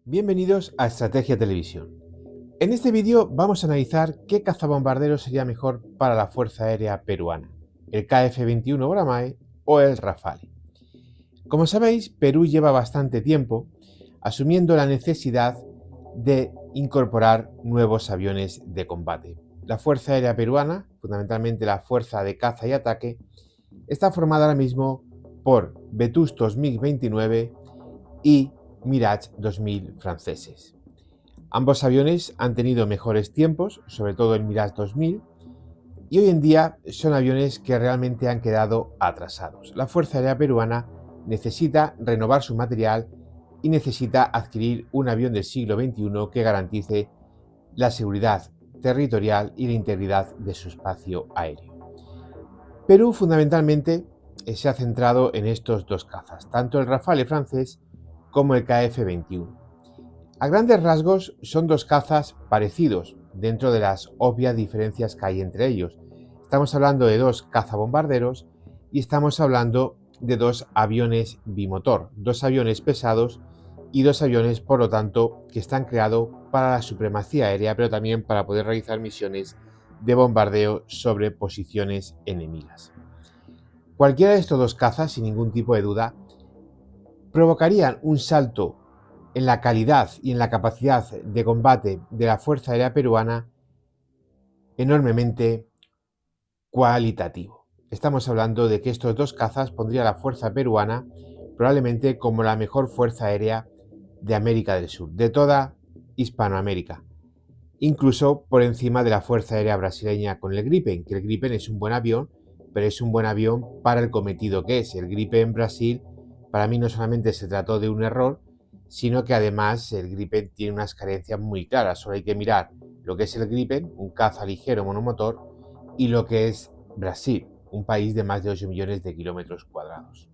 Bienvenidos a Estrategia Televisión. En este vídeo vamos a analizar qué cazabombardero sería mejor para la Fuerza Aérea Peruana, el KF-21 Brahmae o el Rafale. Como sabéis, Perú lleva bastante tiempo asumiendo la necesidad de incorporar nuevos aviones de combate. La Fuerza Aérea Peruana, fundamentalmente la Fuerza de Caza y Ataque, está formada ahora mismo por Vetustos MiG-29 y Mirage 2000 franceses. Ambos aviones han tenido mejores tiempos, sobre todo el Mirage 2000, y hoy en día son aviones que realmente han quedado atrasados. La Fuerza Aérea Peruana necesita renovar su material y necesita adquirir un avión del siglo XXI que garantice la seguridad territorial y la integridad de su espacio aéreo. Perú fundamentalmente se ha centrado en estos dos cazas, tanto el Rafale francés como el KF-21. A grandes rasgos son dos cazas parecidos dentro de las obvias diferencias que hay entre ellos. Estamos hablando de dos cazabombarderos y estamos hablando de dos aviones bimotor, dos aviones pesados y dos aviones, por lo tanto, que están creados para la supremacía aérea, pero también para poder realizar misiones de bombardeo sobre posiciones enemigas. Cualquiera de estos dos cazas, sin ningún tipo de duda, provocarían un salto en la calidad y en la capacidad de combate de la Fuerza Aérea Peruana enormemente cualitativo. Estamos hablando de que estos dos cazas pondrían a la Fuerza Peruana probablemente como la mejor Fuerza Aérea de América del Sur, de toda Hispanoamérica, incluso por encima de la Fuerza Aérea brasileña con el Gripen, que el Gripen es un buen avión, pero es un buen avión para el cometido que es. El Gripen en Brasil, para mí no solamente se trató de un error, sino que además el Gripen tiene unas carencias muy claras. Solo hay que mirar lo que es el Gripen, un caza ligero monomotor, y lo que es Brasil, un país de más de 8 millones de kilómetros cuadrados.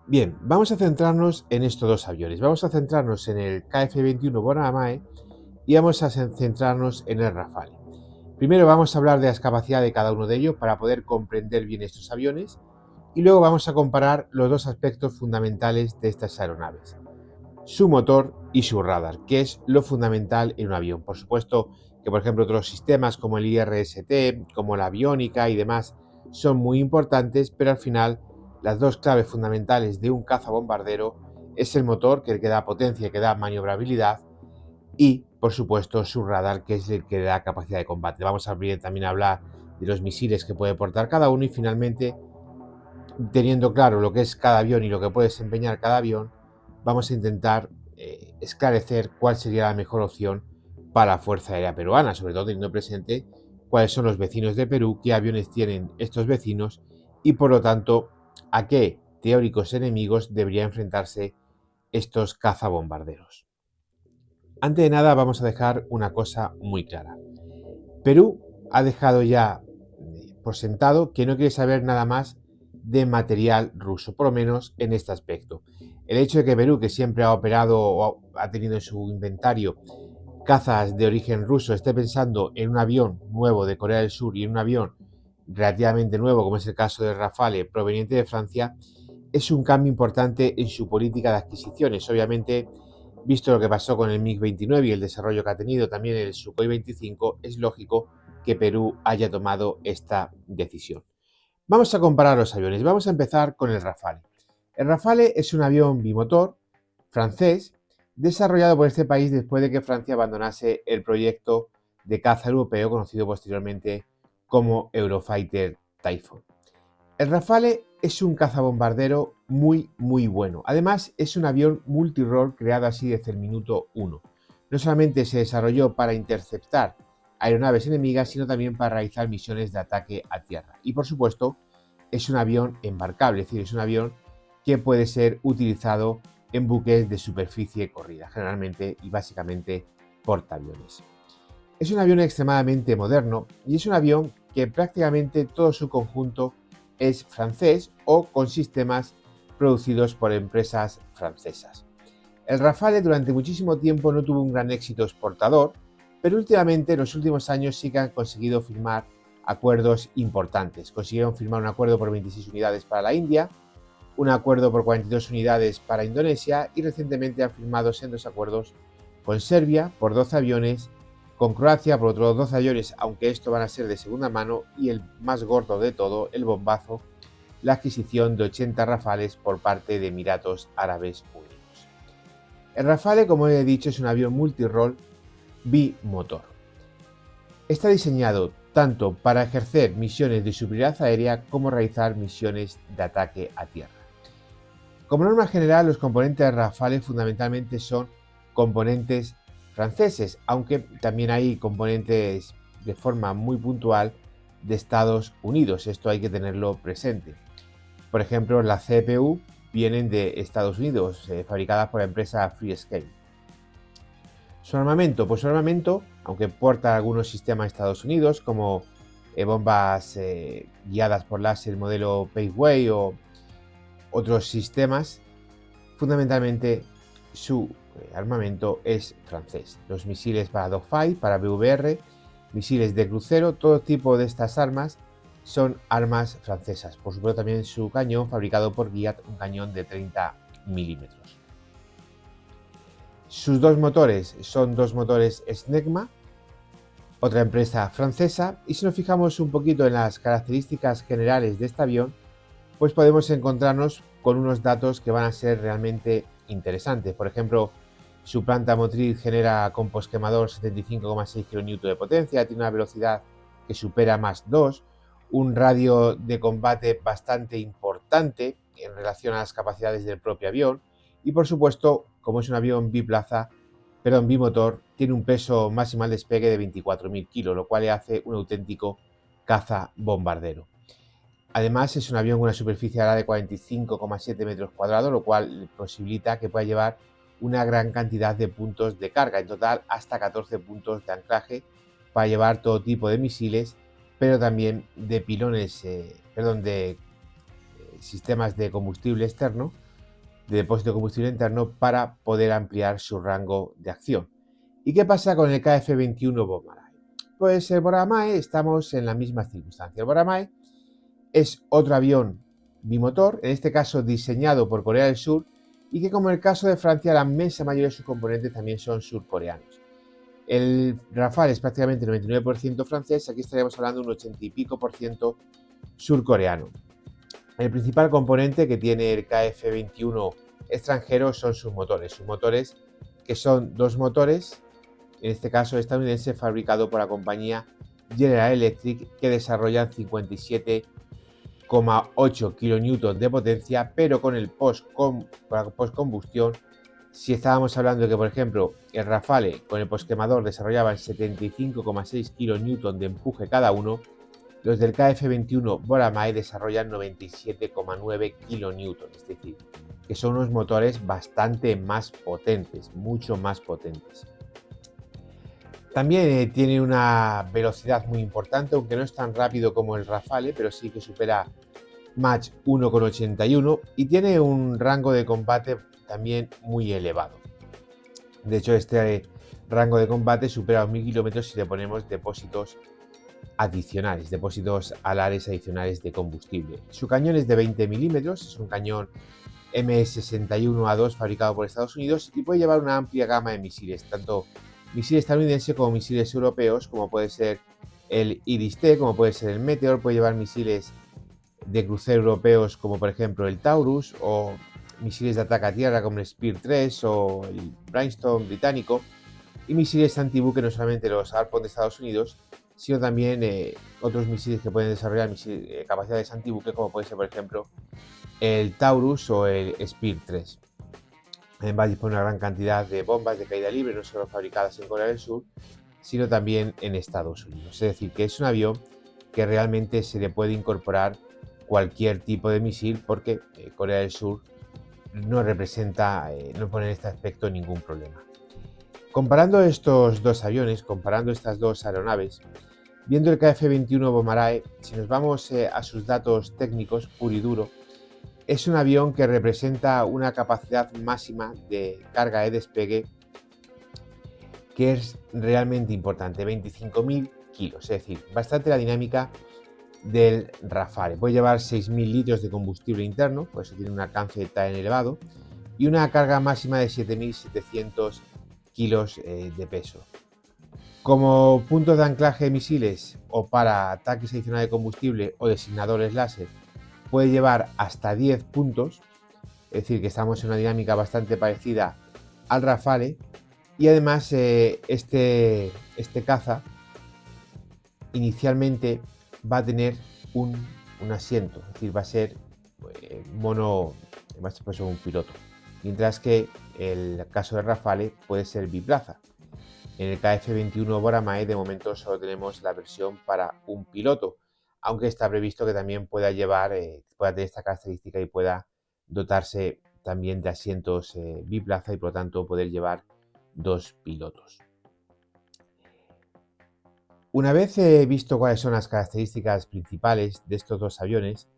Bien, vamos a centrarnos en estos dos aviones. Vamos a centrarnos en el KF-21 Brahmae y vamos a centrarnos en el Rafale. Primero vamos a hablar de las capacidades de cada uno de ellos para poder comprender bien estos aviones y luego vamos a comparar los dos aspectos fundamentales de estas aeronaves, su motor y su radar, que es lo fundamental en un avión. Por supuesto que, por ejemplo, otros sistemas como el IRST, como la aviónica y demás son muy importantes, pero al final las dos claves fundamentales de un cazabombardero es el motor, que da potencia, que da maniobrabilidad, y, por supuesto, su radar, que es el que da capacidad de combate. Vamos a también a hablar de los misiles que puede portar cada uno y, finalmente, teniendo claro lo que es cada avión y lo que puede desempeñar cada avión, vamos a intentar esclarecer cuál sería la mejor opción para la Fuerza Aérea Peruana, sobre todo teniendo presente cuáles son los vecinos de Perú, qué aviones tienen estos vecinos y, por lo tanto, a qué teóricos enemigos debería enfrentarse estos cazabombarderos. Antes de nada, vamos a dejar una cosa muy clara. Perú ha dejado ya por sentado que no quiere saber nada más de material ruso, por lo menos en este aspecto. El hecho de que Perú, que siempre ha operado o ha tenido en su inventario cazas de origen ruso, esté pensando en un avión nuevo de Corea del Sur y en un avión relativamente nuevo, como es el caso del Rafale, proveniente de Francia, es un cambio importante en su política de adquisiciones. Obviamente, visto lo que pasó con el MiG-29 y el desarrollo que ha tenido también el Sukhoi 25, es lógico que Perú haya tomado esta decisión. Vamos a comparar los aviones. Vamos a empezar con el Rafale. El Rafale es un avión bimotor francés desarrollado por este país después de que Francia abandonase el proyecto de caza europeo conocido posteriormente como Eurofighter Typhoon. El Rafale es un cazabombardero muy bueno. Además, es un avión multirol creado así desde el minuto 1. No solamente se desarrolló para interceptar aeronaves enemigas, sino también para realizar misiones de ataque a tierra. Y, por supuesto, es un avión embarcable, es decir, es un avión que puede ser utilizado en buques de superficie corrida, generalmente y básicamente portaaviones. Es un avión extremadamente moderno y es un avión que prácticamente todo su conjunto es francés o con sistemas producidos por empresas francesas. El Rafale durante muchísimo tiempo no tuvo un gran éxito exportador, pero últimamente, en los últimos años, sí que han conseguido firmar acuerdos importantes. Consiguieron firmar un acuerdo por 26 unidades para la India, un acuerdo por 42 unidades para Indonesia y recientemente han firmado sendos acuerdos con Serbia por 12 aviones, con Croacia por otros 12 aviones, aunque estos van a ser de segunda mano, y el más gordo de todo, el bombazo, la adquisición de 80 Rafales por parte de Emiratos Árabes Unidos. El Rafale, como he dicho, es un avión multirol bimotor. Está diseñado tanto para ejercer misiones de superioridad aérea como realizar misiones de ataque a tierra. Como norma general, los componentes de Rafale fundamentalmente son componentes franceses, aunque también hay componentes de forma muy puntual de Estados Unidos. Esto hay que tenerlo presente. Por ejemplo, la CPU vienen de Estados Unidos, fabricadas por la empresa Freescale. Su armamento, pues su armamento, aunque porta algunos sistemas de Estados Unidos, como bombas guiadas por láser modelo Paveway o otros sistemas, fundamentalmente su armamento es francés. Los misiles para dogfight, para BVR, misiles de crucero, todo tipo de estas armas son armas francesas. Por supuesto también su cañón fabricado por Giat, un cañón de 30 milímetros. Sus dos motores son dos motores Snecma, otra empresa francesa, y si nos fijamos un poquito en las características generales de este avión, pues podemos encontrarnos con unos datos que van a ser realmente interesantes. Por ejemplo, su planta motriz genera con posquemador 75,6 kN de potencia, tiene una velocidad que supera más 2, un radio de combate bastante importante en relación a las capacidades del propio avión y, por supuesto, como es un avión bimotor, tiene un peso máximo al despegue de 24.000 kilos, lo cual le hace un auténtico caza bombardero. Además, es un avión con una superficie de 45,7 metros cuadrados, lo cual posibilita que pueda llevar una gran cantidad de puntos de carga, en total hasta 14 puntos de anclaje para llevar todo tipo de misiles, pero también de de sistemas de combustible externo, de depósito de combustible interno, para poder ampliar su rango de acción. ¿Y qué pasa con el KF-21 Bombardier? Pues el Bombardier estamos en la misma circunstancia. El Bombardier es otro avión bimotor, en este caso diseñado por Corea del Sur, y que, como en el caso de Francia, la inmensa mayoría de sus componentes también son surcoreanos. El Rafale es prácticamente 99% francés, aquí estaríamos hablando de un 80 y pico por ciento surcoreano. El principal componente que tiene el KF-21 extranjero son sus motores que son dos motores, en este caso estadounidense, fabricado por la compañía General Electric, que desarrollan 57,8 kN de potencia, pero con el postcombustión, si estábamos hablando de que, por ejemplo, el Rafale con el postquemador desarrollaban 75,6 kN de empuje cada uno, los del KF-21 Bombardier desarrollan 97,9 kN, es decir, que son unos motores bastante más potentes, mucho más potentes. También tiene una velocidad muy importante, aunque no es tan rápido como el Rafale, pero sí que supera Mach 1,81 y tiene un rango de combate también muy elevado. De hecho, este rango de combate supera los 1000 kilómetros si le ponemos depósitos adicionales, depósitos alares adicionales de combustible. Su cañón es de 20 milímetros, es un cañón M61A2 fabricado por Estados Unidos y puede llevar una amplia gama de misiles, tanto misiles estadounidenses como misiles europeos, como puede ser el Iris-T, como puede ser el Meteor, puede llevar misiles de crucero europeos como por ejemplo el Taurus, o misiles de ataque a tierra como el Spear 3 o el Brimstone británico, y misiles antibuque no solamente los Harpoon de Estados Unidos, sino también otros misiles que pueden desarrollar capacidades antibuque, como puede ser por ejemplo el Taurus o el Spear 3. Además dispone de una gran cantidad de bombas de caída libre, no solo fabricadas en Corea del Sur, sino también en Estados Unidos. Es decir, que es un avión que realmente se le puede incorporar cualquier tipo de misil, porque Corea del Sur no representa, no pone en este aspecto ningún problema. Comparando estos dos aviones, comparando estas dos aeronaves, viendo el KF-21 Bombardier, si nos vamos a sus datos técnicos puro y duro, es un avión que representa una capacidad máxima de carga de despegue que es realmente importante, 25.000 kilos, es decir, bastante aerodinámica del Rafale. Puede llevar 6.000 litros de combustible interno, por eso tiene un alcance tan elevado, y una carga máxima de 7.700 kilos de peso. Como puntos de anclaje de misiles o para ataques adicionales de combustible o designadores láser, puede llevar hasta 10 puntos, es decir, que estamos en una dinámica bastante parecida al Rafale. Y además este caza inicialmente va a tener un asiento, es decir, va a ser mono, va a ser pues, un piloto, mientras que el caso de Rafale puede ser biplaza. En el KF-21 Boramae de momento solo tenemos la versión para un piloto, aunque está previsto que también pueda llevar, pueda tener esta característica y pueda dotarse también de asientos biplaza y por lo tanto poder llevar 2 pilotos. Una vez visto cuáles son las características principales de estos dos aviones,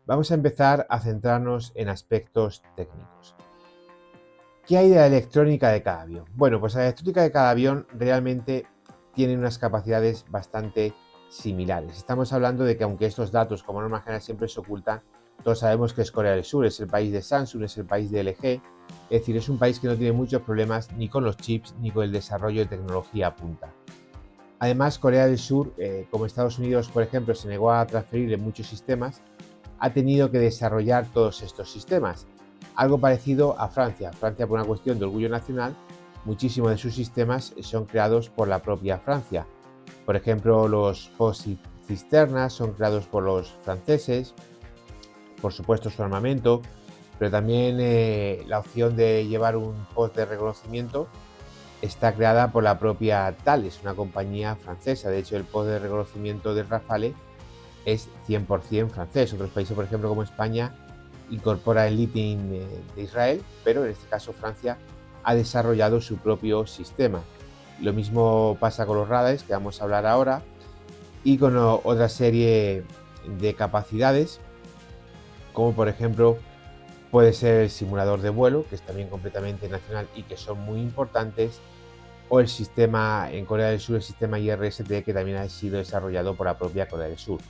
vamos a empezar a centrarnos en aspectos técnicos. ¿Qué hay de la electrónica de cada avión? Bueno, pues la electrónica de cada avión realmente tiene unas capacidades bastante similares. Estamos hablando de que aunque estos datos como norma general siempre se ocultan, todos sabemos que es Corea del Sur, es el país de Samsung, es el país de LG, es decir, es un país que no tiene muchos problemas ni con los chips ni con el desarrollo de tecnología a punta. Además, Corea del Sur, como Estados Unidos, por ejemplo, se negó a transferirle muchos sistemas, ha tenido que desarrollar todos estos sistemas. Algo parecido a Francia. Francia, por una cuestión de orgullo nacional, muchísimos de sus sistemas son creados por la propia Francia. Por ejemplo, los post cisternas son creados por los franceses, por supuesto su armamento, pero también la opción de llevar un post de reconocimiento está creada por la propia Thales, una compañía francesa. De hecho, el post de reconocimiento del Rafale es 100% francés. Otros países, por ejemplo, como España, incorpora el Lithium de Israel, pero en este caso Francia ha desarrollado su propio sistema. Lo mismo pasa con los radares, que vamos a hablar ahora, y con otra serie de capacidades, como por ejemplo puede ser el simulador de vuelo, que es también completamente nacional y que son muy importantes, o el sistema en Corea del Sur, el sistema IRST, que también ha sido desarrollado por la propia Corea del Sur.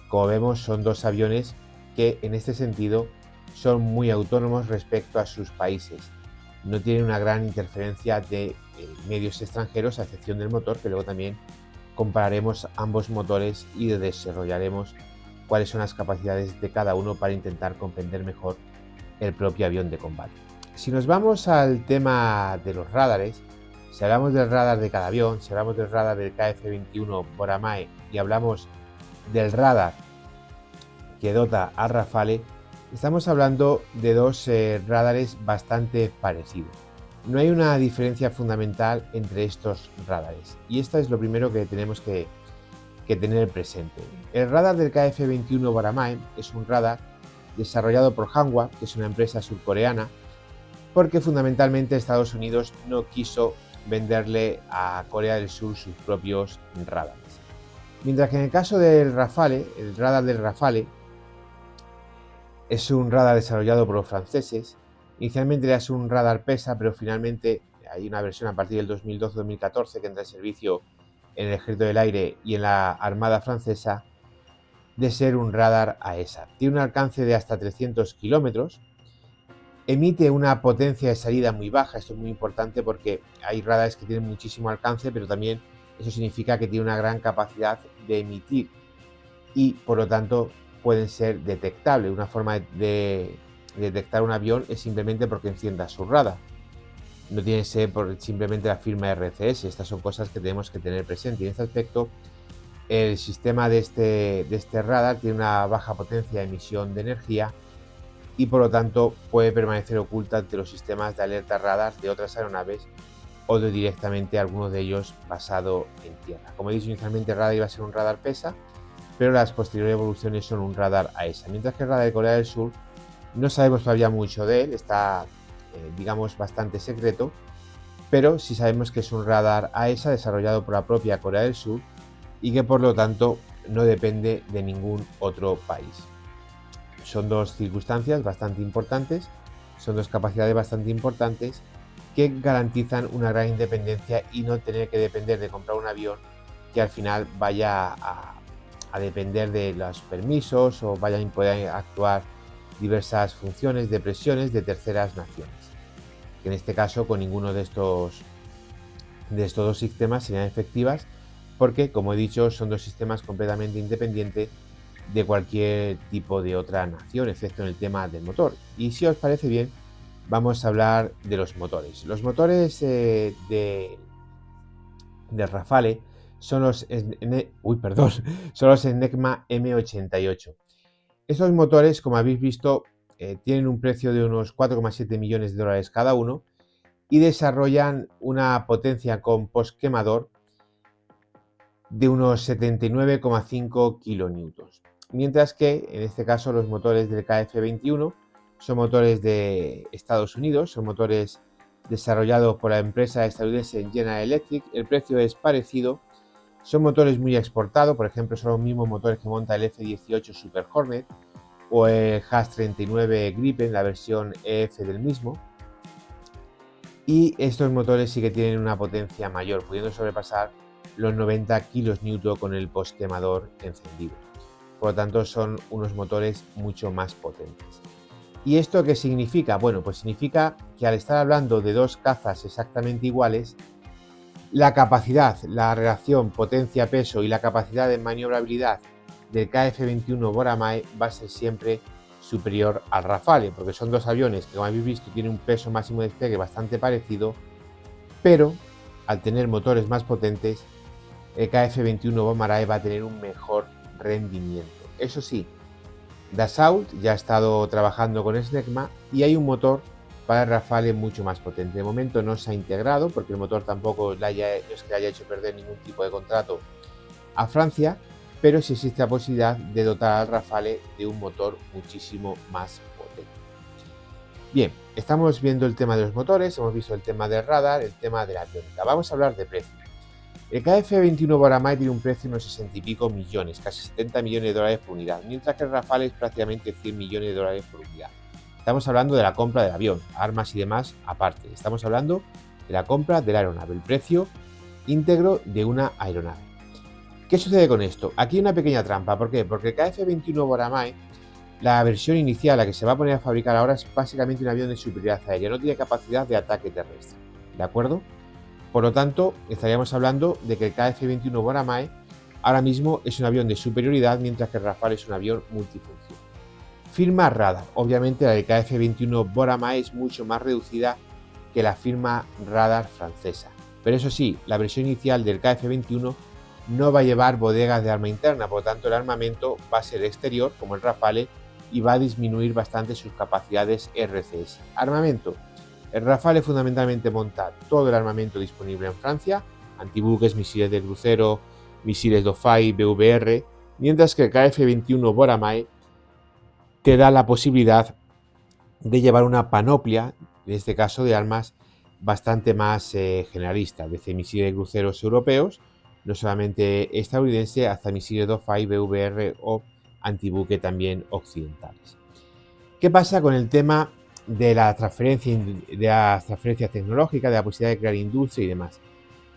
Como vemos, son dos aviones que en este sentido son muy autónomos respecto a sus países. No tienen una gran interferencia de medios extranjeros, a excepción del motor, que luego también compararemos ambos motores y desarrollaremos cuáles son las capacidades de cada uno para intentar comprender mejor el propio avión de combate. Si nos vamos al tema de los radares, si hablamos del radar de cada avión, si hablamos del radar del KF-21 Boramae y hablamos del radar que dota al Rafale, estamos hablando de dos radares bastante parecidos. No hay una diferencia fundamental entre estos radares y esto es lo primero que tenemos que tener presente. El radar del KF-21 Boramae es un radar desarrollado por Hanwha, que es una empresa surcoreana, porque fundamentalmente Estados Unidos no quiso venderle a Corea del Sur sus propios radares. Mientras que en el caso del Rafale, el radar del Rafale es un radar desarrollado por los franceses. Inicialmente era un radar PESA, pero finalmente hay una versión a partir del 2012-2014 que entra en servicio en el Ejército del Aire y en la Armada Francesa, de ser un radar AESA. Tiene un alcance de hasta 300 kilómetros, emite una potencia de salida muy baja. Esto es muy importante porque hay radares que tienen muchísimo alcance, pero también eso significa que tiene una gran capacidad de emitir y por lo tanto pueden ser detectables. Una forma de detectar un avión es simplemente porque encienda su radar. No tiene que ser por simplemente la firma RCS. Estas son cosas que tenemos que tener presente. Y en este aspecto, el sistema de este radar tiene una baja potencia de emisión de energía y por lo tanto puede permanecer oculta ante los sistemas de alerta radar de otras aeronaves o de directamente algunos de ellos basado en tierra. Como he dicho inicialmente, el radar iba a ser un radar PESA, pero las posteriores evoluciones son un radar AESA. Mientras que el radar de Corea del Sur no sabemos todavía mucho de él, está digamos bastante secreto, pero sí sabemos que es un radar AESA desarrollado por la propia Corea del Sur y que por lo tanto no depende de ningún otro país. Son dos circunstancias bastante importantes, son dos capacidades bastante importantes que garantizan una gran independencia y no tener que depender de comprar un avión que al final vaya a depender de los permisos o vayan a poder actuar diversas funciones de presiones de terceras naciones, que en este caso con ninguno de estos dos sistemas serían efectivas porque, como he dicho, son dos sistemas completamente independientes de cualquier tipo de otra nación, excepto en el tema del motor. Y si os parece bien, vamos a hablar de los motores. Los motores de Rafale son los son los Enigma M88. Estos motores, como habéis visto, tienen un precio de unos 4,7 millones de dólares cada uno y desarrollan una potencia con postquemador de unos 79,5 kilonewtons. Mientras que, en este caso, los motores del KF21 son motores de Estados Unidos, son motores desarrollados por la empresa estadounidense General Electric. El precio es parecido, son motores muy exportados, por ejemplo, son los mismos motores que monta el F-18 Super Hornet o el Haas-39 Gripen, la versión EF del mismo. Y estos motores sí que tienen una potencia mayor, pudiendo sobrepasar los 90 kN con el postquemador encendido. Por lo tanto, son unos motores mucho más potentes. ¿Y esto qué significa? Bueno, pues significa que al estar hablando de dos cazas exactamente iguales, la capacidad, la relación potencia-peso y la capacidad de maniobrabilidad del KF-21 Boramae va a ser siempre superior al Rafale, porque son dos aviones que, como habéis visto, tienen un peso máximo de despegue bastante parecido, pero al tener motores más potentes, el KF-21 Boramae va a tener un mejor rendimiento. Eso sí, Dassault ya ha estado trabajando con Snecma y hay un motor para el Rafale mucho más potente. De momento no se ha integrado porque el motor tampoco es que le haya hecho perder ningún tipo de contrato a Francia, pero sí existe la posibilidad de dotar al Rafale de un motor muchísimo más potente. Bien, estamos viendo el tema de los motores, hemos visto el tema del radar, el tema de la aviónica. Vamos a hablar de precio. El KF-21 Boramae tiene un precio de unos 60 y pico millones, casi 70 millones de dólares por unidad, mientras que el Rafale es prácticamente 100 millones de dólares por unidad. Estamos hablando de la compra del avión, armas y demás aparte. Estamos hablando de la compra de la aeronave, el precio íntegro de una aeronave. ¿Qué sucede con esto? Aquí hay una pequeña trampa. ¿Por qué? Porque el KF-21 Boramae, la versión inicial, la que se va a poner a fabricar ahora, es básicamente un avión de superioridad aérea, no tiene capacidad de ataque terrestre. ¿De acuerdo? Por lo tanto, estaríamos hablando de que el KF-21 Boramae ahora mismo es un avión de superioridad, mientras que el Rafale es un avión multifunción. Firma radar. Obviamente la del KF-21 Boramae es mucho más reducida que la firma radar francesa. Pero eso sí, la versión inicial del KF-21 no va a llevar bodegas de arma interna, por lo tanto el armamento va a ser exterior, como el Rafale, y va a disminuir bastante sus capacidades RCS. Armamento. El Rafale fundamentalmente monta todo el armamento disponible en Francia, antibuques, misiles de crucero, misiles Dogfight, BVR, mientras que el KF-21 Boramae te da la posibilidad de llevar una panoplia, en este caso de armas bastante más generalistas, desde misiles de cruceros europeos, no solamente estadounidense, hasta misiles Dogfight, BVR o antibuque también occidentales. ¿Qué pasa con el tema de las transferencias tecnológicas, de la posibilidad de crear industria y demás?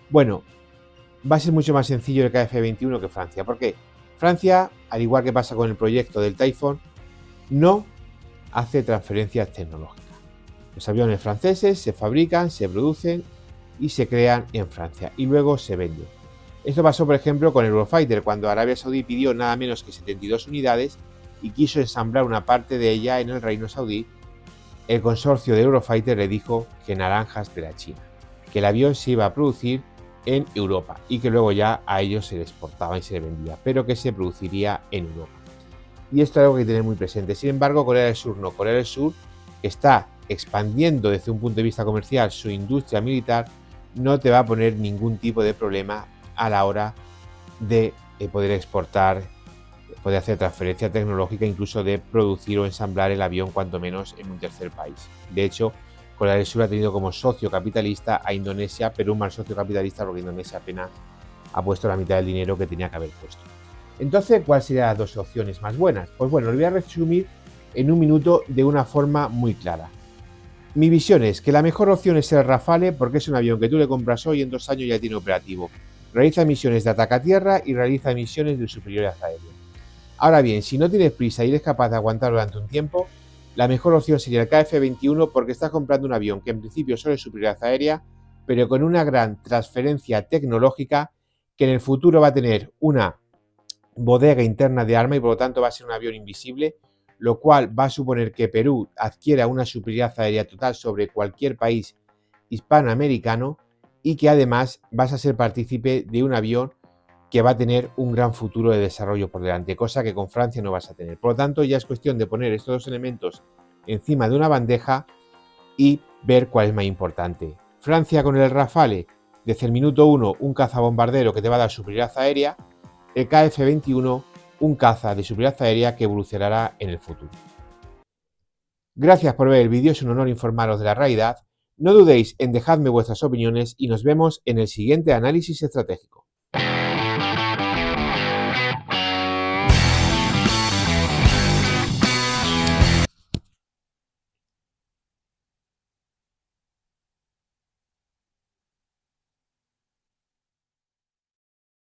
Bueno, va a ser mucho más sencillo el KF-21 que Francia. ¿Por qué? Francia, al igual que pasa con el proyecto del Typhoon, no hace transferencias tecnológicas. Los aviones franceses se fabrican, se producen y se crean en Francia y luego se venden. Esto pasó, por ejemplo, con el Eurofighter, cuando Arabia Saudí pidió nada menos que 72 unidades y quiso ensamblar una parte de ella en el Reino Saudí. El consorcio de Eurofighter le dijo que naranjas de la China, que el avión se iba a producir en Europa y que luego ya a ellos se le exportaba y se le vendía, pero que se produciría en Europa. Y esto es algo que hay que tener muy presente. Sin embargo, Corea del Sur no. Corea del Sur está expandiendo desde un punto de vista comercial su industria militar, no te va a poner ningún tipo de problema a la hora de poder exportar, poder hacer transferencia tecnológica, incluso de producir o ensamblar el avión cuanto menos en un tercer país. De hecho, Corea del Sur ha tenido como socio capitalista a Indonesia, pero un mal socio capitalista porque Indonesia apenas ha puesto la mitad del dinero que tenía que haber puesto. Entonces, ¿cuáles serían las dos opciones más buenas? Pues bueno, lo voy a resumir en un minuto de una forma muy clara. Mi visión es que la mejor opción es el Rafale porque es un avión que tú le compras hoy y en 2 años ya tiene operativo. realiza misiones de ataque a tierra y realiza misiones de superioridad aérea. Ahora bien, si no tienes prisa y eres capaz de aguantar durante un tiempo, la mejor opción sería el KF-21 porque estás comprando un avión que en principio solo es superioridad aérea, pero con una gran transferencia tecnológica que en el futuro va a tener una bodega interna de arma y por lo tanto va a ser un avión invisible, lo cual va a suponer que Perú adquiera una superioridad aérea total sobre cualquier país hispanoamericano y que además vas a ser partícipe de un avión que va a tener un gran futuro de desarrollo por delante, cosa que con Francia no vas a tener. Por lo tanto, ya es cuestión de poner estos dos elementos encima de una bandeja y ver cuál es más importante. Francia con el Rafale, desde el minuto 1, un cazabombardero que te va a dar superioridad aérea, el KF-21, un caza de superioridad aérea que evolucionará en el futuro. Gracias por ver el vídeo, es un honor informaros de la realidad. No dudéis en dejarme vuestras opiniones y nos vemos en el siguiente análisis estratégico.